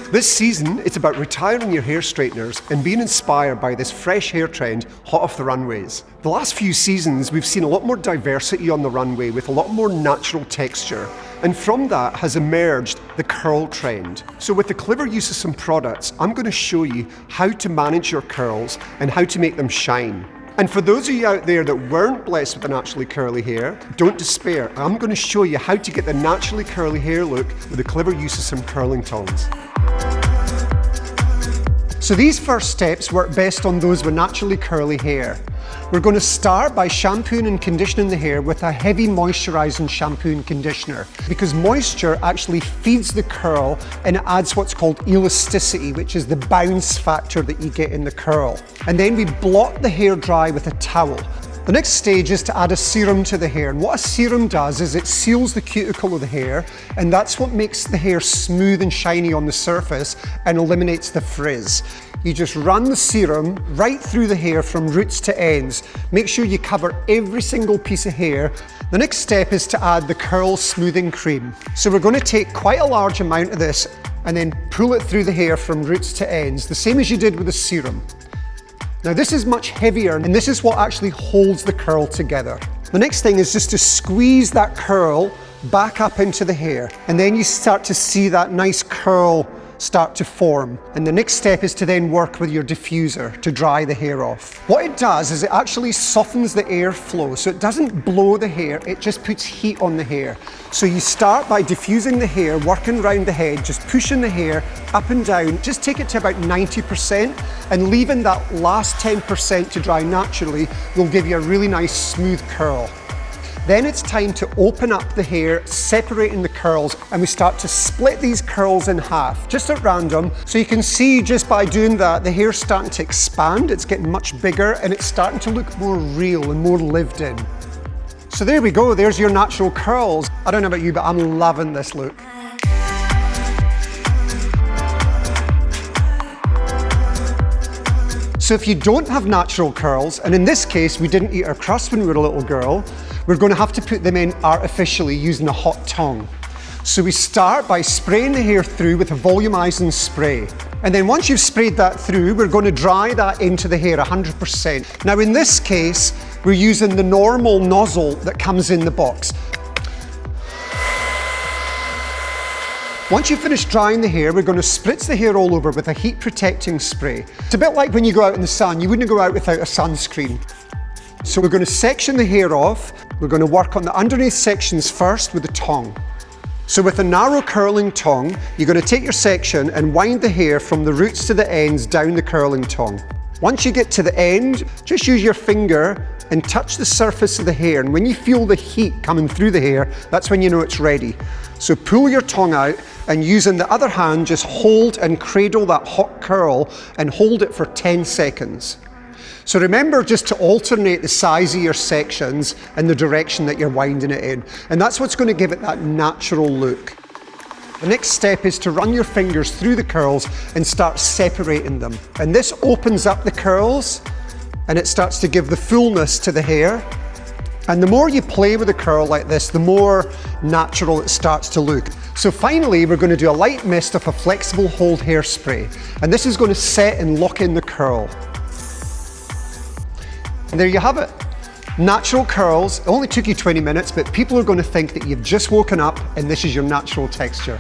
This season, it's about retiring your hair straighteners and being inspired by this fresh hair trend hot off the runways. The last few seasons, we've seen a lot more diversity on the runway with a lot more natural texture. And from that has emerged the curl trend. So with the clever use of some products, I'm going to show you how to manage your curls and how to make them shine. And for those of you out there that weren't blessed with a naturally curly hair, don't despair. I'm going to show you how to get the naturally curly hair look with the clever use of some curling tongs. So these first steps work best on those with naturally curly hair. We're going to start by shampooing and conditioning the hair with a heavy moisturizing shampoo and conditioner, because moisture actually feeds the curl and it adds what's called elasticity, which is the bounce factor that you get in the curl. And then we blot the hair dry with a towel. The next stage is to add a serum to the hair, and what a serum does is it seals the cuticle of the hair, and that's what makes the hair smooth and shiny on the surface and eliminates the frizz. You just run the serum right through the hair from roots to ends. Make sure you cover every single piece of hair. The next step is to add the curl smoothing cream. So we're going to take quite a large amount of this and then pull it through the hair from roots to ends, the same as you did with the serum. Now this is much heavier, and this is what actually holds the curl together. The next thing is just to squeeze that curl back up into the hair, and then you start to see that nice curl start to form. And the next step is to then work with your diffuser to dry the hair off. What it does is it actually softens the airflow, so it doesn't blow the hair, it just puts heat on the hair. So you start by diffusing the hair, working around the head, just pushing the hair up and down, just take it to about 90% and leaving that last 10% to dry naturally will give you a really nice smooth curl. Then it's time to open up the hair, separating the curls, and we start to split these curls in half, just at random. So you can see just by doing that, the hair's starting to expand, it's getting much bigger, and it's starting to look more real and more lived in. So there we go, there's your natural curls. I don't know about you, but I'm loving this look. So if you don't have natural curls, and in this case, we didn't eat our crust when we were a little girl, we're going to have to put them in artificially using a hot tongue. So we start by spraying the hair through with a volumizing spray. And then once you've sprayed that through, we're going to dry that into the hair 100%. Now in this case, we're using the normal nozzle that comes in the box. Once you've finished drying the hair, we're going to spritz the hair all over with a heat protecting spray. It's a bit like when you go out in the sun, you wouldn't go out without a sunscreen. So we're going to section the hair off. We're going to work on the underneath sections first with the tongue. So with a narrow curling tongue, you're going to take your section and wind the hair from the roots to the ends down the curling tongue. Once you get to the end, just use your finger and touch the surface of the hair. And when you feel the heat coming through the hair, that's when you know it's ready. So pull your tongue out and using the other hand, just hold and cradle that hot curl and hold it for 10 seconds. So remember just to alternate the size of your sections and the direction that you're winding it in. And that's what's going to give it that natural look. The next step is to run your fingers through the curls and start separating them. And this opens up the curls and it starts to give the fullness to the hair. And the more you play with the curl like this, the more natural it starts to look. So finally, we're going to do a light mist of a flexible hold hairspray. And this is going to set and lock in the curl. And there you have it. Natural curls. It only took you 20 minutes, but people are going to think that you've just woken up and this is your natural texture.